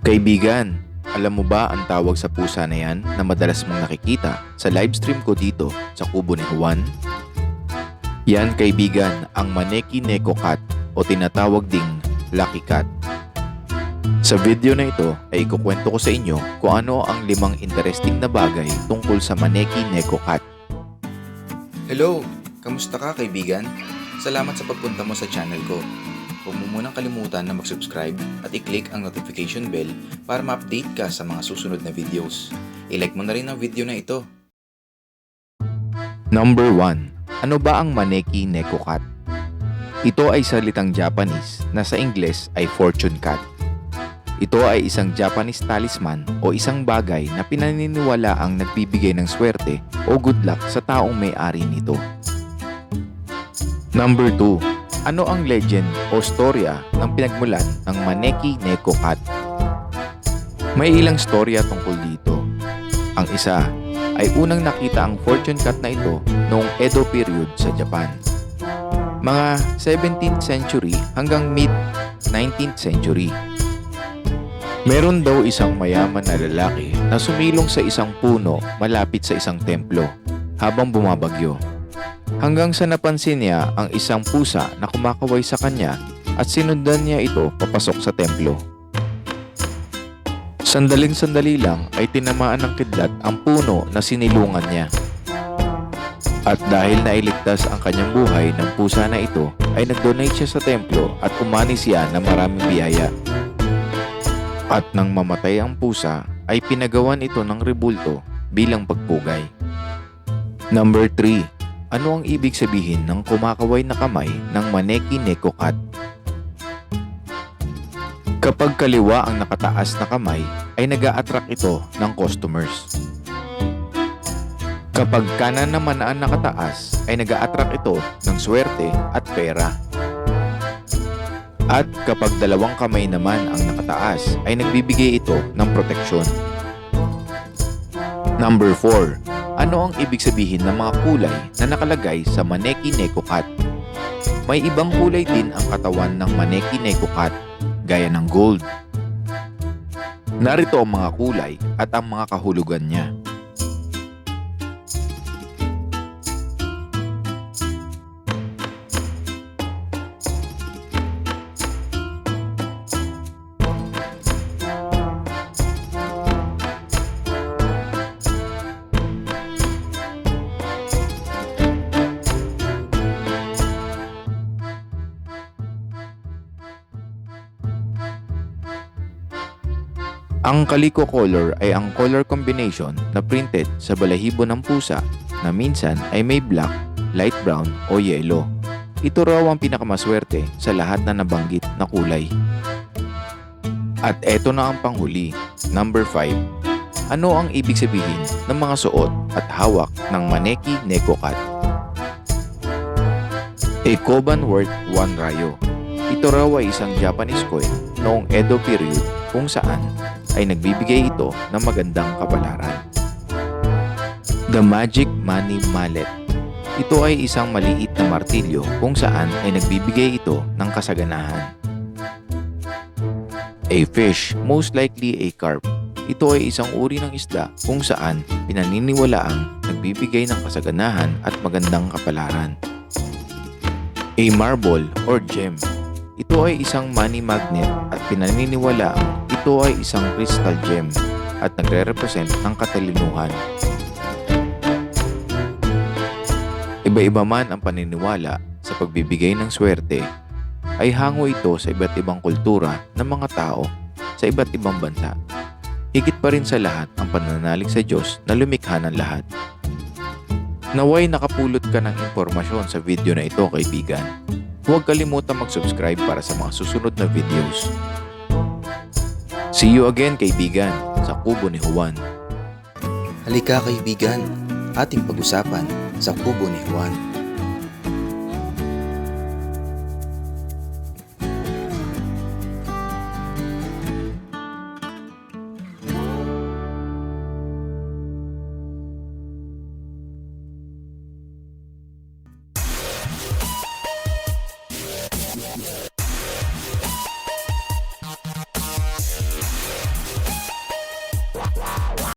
Kaibigan, alam mo ba ang tawag sa pusa na yan na madalas mong nakikita sa livestream ko dito sa kubo ni Juan? Yan kaibigan ang Maneki Neko Cat o tinatawag ding Lucky Cat. Sa video na ito ay ikukwento ko sa inyo kung ano ang 5 interesting na bagay tungkol sa Maneki Neko Cat. Hello! Kamusta ka kaibigan? Salamat sa pagpunta mo sa channel ko. Huwag mo munang kalimutan na mag-subscribe at i-click ang notification bell para ma-update ka sa mga susunod na videos. I-like mo na rin ang video na ito. Number 1. Ano ba ang Maneki Neko Cat? Ito ay salitang Japanese na sa Ingles ay fortune cat. Ito ay isang Japanese talisman o isang bagay na pinaniniwala ang nagbibigay ng swerte o good luck sa taong may-ari nito. Number 2. Ano ang legend o storya ng pinagmulan ng Maneki Neko Cat? May ilang storya tungkol dito. Ang isa ay unang nakita ang fortune cat na ito noong Edo period sa Japan. Mga 17th century hanggang mid-19th century. Meron daw isang mayaman na lalaki na sumilong sa isang puno malapit sa isang templo habang bumabagyo. Hanggang sa napansin niya ang isang pusa na kumakaway sa kanya at sinundan niya ito papasok sa templo. Sandaling-sandali lang ay tinamaan ng kidlat ang puno na sinilungan niya. At dahil nailigtas ang kanyang buhay ng pusa na ito, ay nag-donate siya sa templo at umani siya ng maraming biyaya. At nang mamatay ang pusa, ay pinagawan ito ng rebulto bilang pagpugay. Number 3. Ano ang ibig sabihin ng kumakaway na kamay ng Maneki Neko Cat? Kapag kaliwa ang nakataas na kamay, ay nag-a-attract ito ng customers. Kapag kanan naman ang nakataas, ay nag-a-attract ito ng swerte at pera. At kapag dalawang kamay naman ang nakataas, ay nagbibigay ito ng proteksyon. Number 4. Ano ang ibig sabihin ng mga kulay na nakalagay sa Maneki Neko Cat? May ibang kulay din ang katawan ng Maneki Neko Cat, gaya ng gold. Narito ang mga kulay at ang mga kahulugan niya. Ang kaliko color ay ang color combination na printed sa balahibo ng pusa na minsan ay may black, light brown o yellow. Ito raw ang pinakamaswerte sa lahat na nabanggit na kulay. At eto na ang panghuli, number 5. Ano ang ibig sabihin ng mga suot at hawak ng Maneki Neko Cat? A koban worth 1 ryo. Ito raw ay isang Japanese coin noong Edo period kung saan ay nagbibigay ito ng magandang kapalaran. The Magic Money Mallet. Ito ay isang maliit na martilyo kung saan ay nagbibigay ito ng kasaganahan. A fish, most likely a carp. Ito ay isang uri ng isda kung saan pinaniniwalaang nagbibigay ng kasaganahan at magandang kapalaran. A marble or gem. Ito ay isang money magnet at pinaniniwalaang ito ay isang crystal gem at nagre-represent ng katalinuhan. Iba-iba man ang paniniwala sa pagbibigay ng swerte, ay hango ito sa iba't ibang kultura ng mga tao sa iba't ibang bansa. Higit pa rin sa lahat ang pananalig sa Diyos na lumikha ng lahat. Naway nakapulot ka ng impormasyon sa video na ito kaibigan. Huwag kalimutan mag-subscribe para sa mga susunod na videos. See you again kaibigan sa kubo ni Juan. Halika kaibigan, ating pag-usapan sa kubo ni Juan.